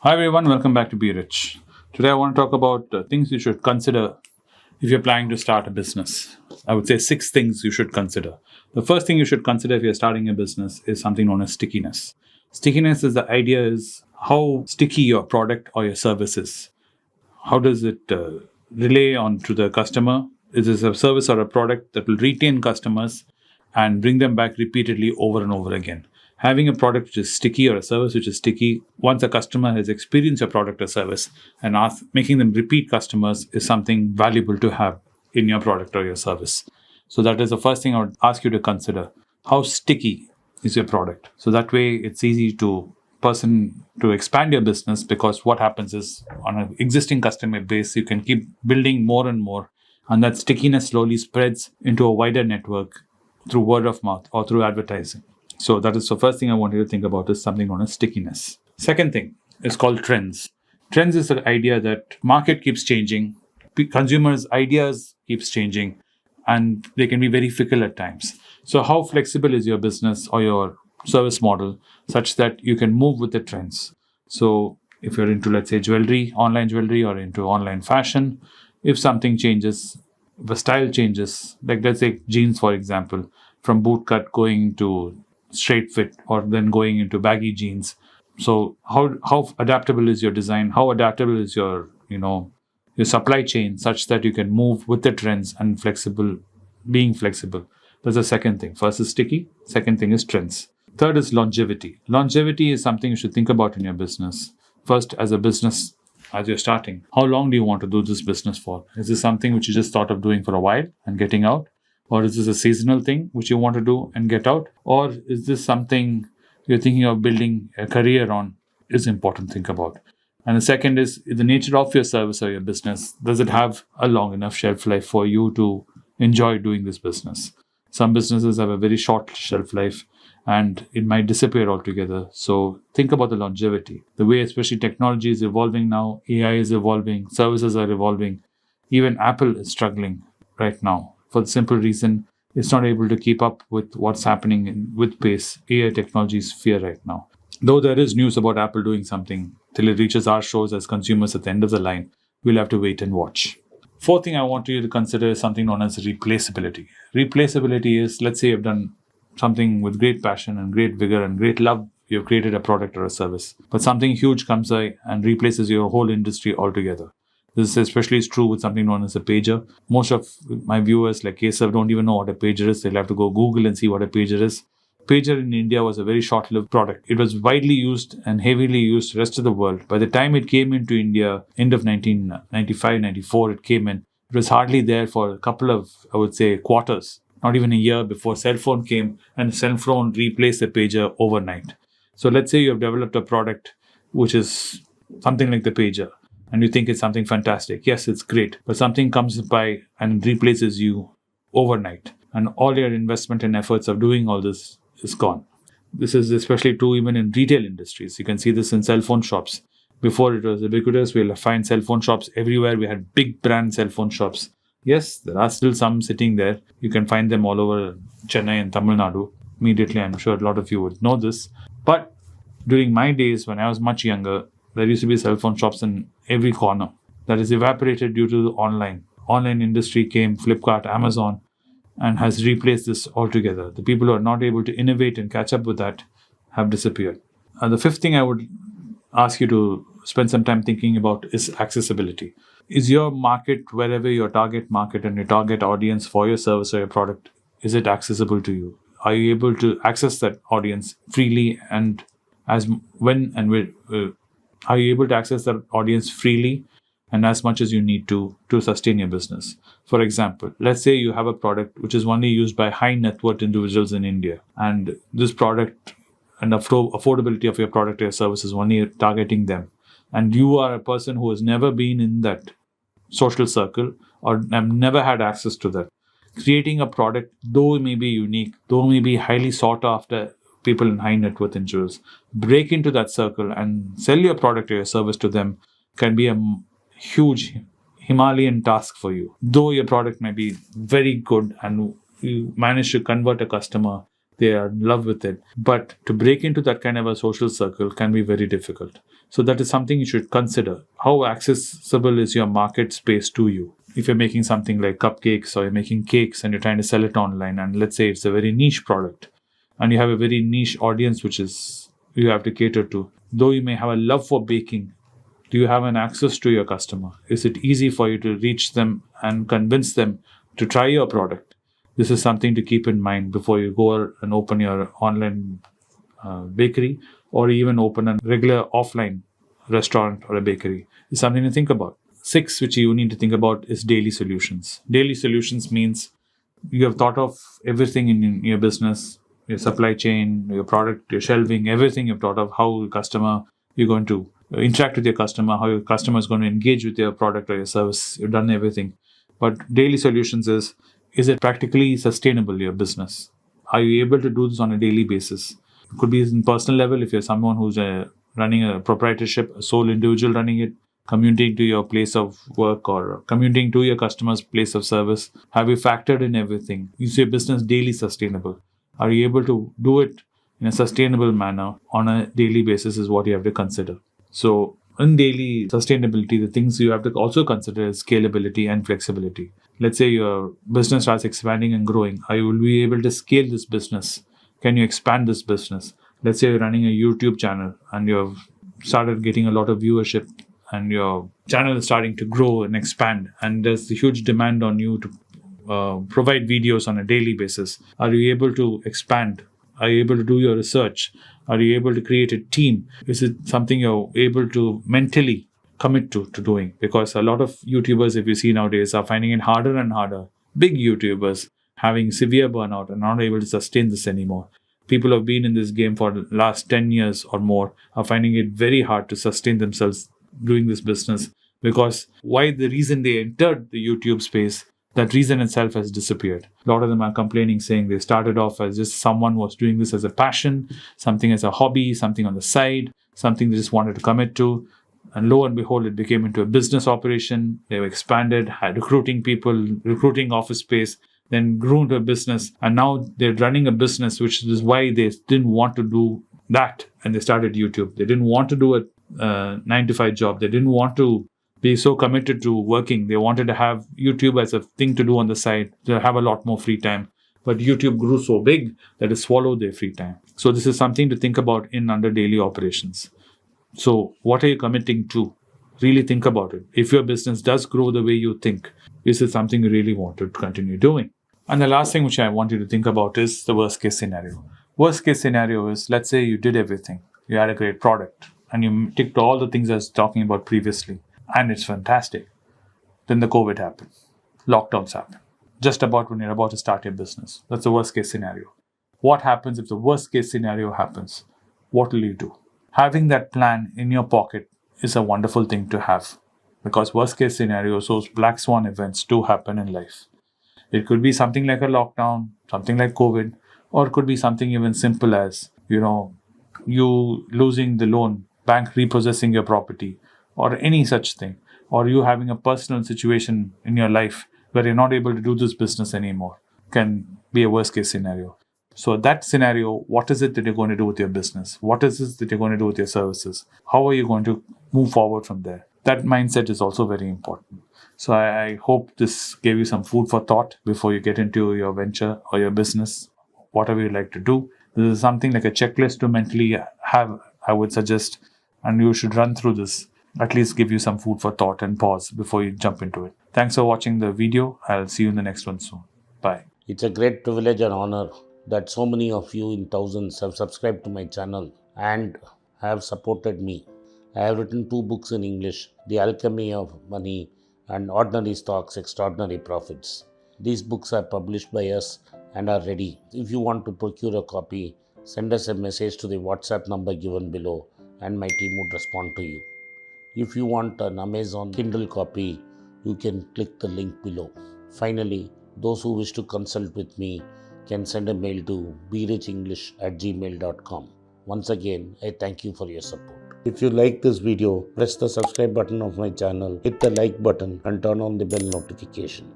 Hi everyone, welcome back to Be Rich. Today I want to talk about things you should consider if you're planning to start a business. I would say six things you should consider. The first thing you should consider if you're starting a business is something known as stickiness. Stickiness is the idea is how sticky your product or your service is. How does it relay on to the customer? Is this a service or a product that will retain customers and bring them back repeatedly over and over again? Having a product which is sticky or a service which is sticky, once a customer has experienced your product or service and making them repeat customers is something valuable to have in your product or your service. So that is the first thing I would ask you to consider. How sticky is your product? So that way it's easy to expand your business, because what happens is on an existing customer base you can keep building more and more, and that stickiness slowly spreads into a wider network through word of mouth or through advertising. So that is the first thing I want you to think about, is something known as stickiness. Second thing is called trends. Trends is the idea that market keeps changing, consumers ideas keeps changing, and they can be very fickle at times. So how flexible is your business or your service model such that you can move with the trends? So if you're into, let's say, online jewelry, or into online fashion, if something changes, if a style changes, like let's say jeans, for example, from boot cut going to straight fit, or then going into baggy jeans. So how adaptable is your design? How adaptable is your supply chain, such that you can move with the trends and being flexible? That's the second thing. First is sticky. Second thing is trends. Third is longevity. Longevity is something you should think about in your business. First, as a business, as you're starting, how long do you want to do this business for? Is this something which you just thought of doing for a while and getting out? Or is this a seasonal thing which you want to do and get out? Or is this something you're thinking of building a career on? Is important to think about. And the second is the nature of your service or your business. Does it have a long enough shelf life for you to enjoy doing this business? Some businesses have a very short shelf life and it might disappear altogether. So think about the longevity. The way especially technology is evolving now, AI is evolving, services are evolving. Even Apple is struggling right now for the simple reason it's not able to keep up with what's happening with pace. AI technology is fear right now. Though there is news about Apple doing something, till it reaches our shores as consumers at the end of the line, we'll have to wait and watch. Fourth thing I want you to consider is something known as replaceability. Replaceability is, let's say you've done something with great passion and great vigor and great love, you've created a product or a service, but something huge comes by and replaces your whole industry altogether. This is especially true with something known as a pager. Most of my viewers, like KSF, don't even know what a pager is. They'll have to go Google and see what a pager is. Pager in India was a very short-lived product. It was widely used and heavily used the rest of the world. By the time it came into India, end of 1995, 94, it came in. It was hardly there for a couple of, I would say, quarters, not even a year before cell phone came, and cell phone replaced the pager overnight. So let's say you have developed a product which is something like the pager, and you think it's something fantastic. Yes, it's great, but something comes by and replaces you overnight, and all your investment and efforts of doing all this is gone. This is especially true even in retail industries. You can see this in cell phone shops. Before it was ubiquitous, we'll find cell phone shops everywhere. We had big brand cell phone shops. Yes, there are still some sitting there. You can find them all over Chennai and Tamil Nadu. Immediately, I'm sure a lot of you would know this. But during my days, when I was much younger, there used to be cell phone shops in every corner. That is evaporated due to the online. Online industry came, Flipkart, Amazon, and has replaced this altogether. The people who are not able to innovate and catch up with that have disappeared. The fifth thing I would ask you to spend some time thinking about is accessibility. Is your market, wherever your target market and your target audience for your service or your product, is it accessible to you? Are you able to access that audience freely, and as when and where? Are you able to access that audience freely and as much as you need to sustain your business? For example, let's say you have a product which is only used by high net worth individuals in India, and this product and affordability of your product or your service is only targeting them, and you are a person who has never been in that social circle or have never had access to that. Creating a product, though it may be unique, though it may be highly sought after people in high net worth individuals, break into that circle and sell your product or your service to them can be a huge Himalayan task for you. Though your product may be very good and you manage to convert a customer, they are in love with it. But to break into that kind of a social circle can be very difficult. So that is something you should consider. How accessible is your market space to you? If you're making something like cupcakes or you're making cakes and you're trying to sell it online, and let's say it's a very niche product and you have a very niche audience which is you have to cater to, though you may have a love for baking, do you have an access to your customer? Is it easy for you to reach them and convince them to try your product? This is something to keep in mind before you go and open your online bakery, or even open a regular offline restaurant or a bakery. It's something to think about. 6, which you need to think about, is daily solutions. Daily solutions means you have thought of everything in your business, your supply chain, your product, your shelving, everything you've thought of, how you're going to interact with your customer, how your customer is going to engage with your product or your service. You've done everything. But daily solutions is it practically sustainable, your business? Are you able to do this on a daily basis? It could be in personal level if you're someone who's running a proprietorship, a sole individual running it, commuting to your place of work or commuting to your customer's place of service. Have you factored in everything? Is your business daily sustainable? Are you able to do it in a sustainable manner on a daily basis is what you have to consider. So in daily sustainability, the things you have to also consider is scalability and flexibility. Let's say your business starts expanding and growing. Are you will be able to scale this business? Can you expand this business? Let's say you're running a YouTube channel and you've started getting a lot of viewership and your channel is starting to grow and expand, and there's a huge demand on you to provide videos on a daily basis. Are you able to expand? Are you able to do your research? Are you able to create a team? Is it something you're able to mentally commit to doing? Because a lot of YouTubers, if you see nowadays, are finding it harder and harder. Big YouTubers having severe burnout and not able to sustain this anymore. People who have been in this game for the last 10 years or more are finding it very hard to sustain themselves doing this business, because the reason they entered the YouTube space, that reason itself has disappeared. A lot of them are complaining, saying they started off as just someone was doing this as a passion, something as a hobby, something on the side, something they just wanted to commit to. And lo and behold, it became into a business operation. They've expanded, had recruiting people, recruiting office space, then grew into a business. And now they're running a business, which is why they didn't want to do that. And they started YouTube. They didn't want to do a 9-to-5 job. They didn't want to be so committed to working. They wanted to have YouTube as a thing to do on the side, to have a lot more free time. But YouTube grew so big that it swallowed their free time. So this is something to think about in under daily operations. So what are you committing to? Really think about it. If your business does grow the way you think, is it something you really want to continue doing? And the last thing which I want you to think about is the worst case scenario. Worst case scenario is, let's say you did everything. You had a great product and you ticked all the things I was talking about previously, and it's fantastic. Then the COVID happened. Lockdowns happen. Just about when you're about to start your business. That's the worst case scenario. What happens if the worst case scenario happens? What will you do? Having that plan in your pocket is a wonderful thing to have, because worst case scenarios, those black swan events do happen in life. It could be something like a lockdown, something like COVID, or it could be something even simple as, you losing the loan, bank repossessing your property, or any such thing, or you having a personal situation in your life where you're not able to do this business anymore, can be a worst case scenario. So that scenario, what is it that you're going to do with your business? What is it that you're going to do with your services? How are you going to move forward from there? That mindset is also very important. So I hope this gave you some food for thought before you get into your venture or your business, whatever you like to do. This is something like a checklist to mentally have, I would suggest, and you should run through this. At least give you some food for thought and pause before you jump into it. Thanks for watching the video. I'll see you in the next one soon. Bye. It's a great privilege and honor that so many of you in thousands have subscribed to my channel and have supported me. I have written 2 books in English, The Alchemy of Money and Ordinary Stocks, Extraordinary Profits. These books are published by us and are ready. If you want to procure a copy, send us a message to the WhatsApp number given below and my team would respond to you. If you want an Amazon Kindle copy, you can click the link below. Finally, those who wish to consult with me can send a mail to berichenglish@gmail.com. Once again, I thank you for your support. If you like this video, press the subscribe button of my channel, hit the like button and turn on the bell notification.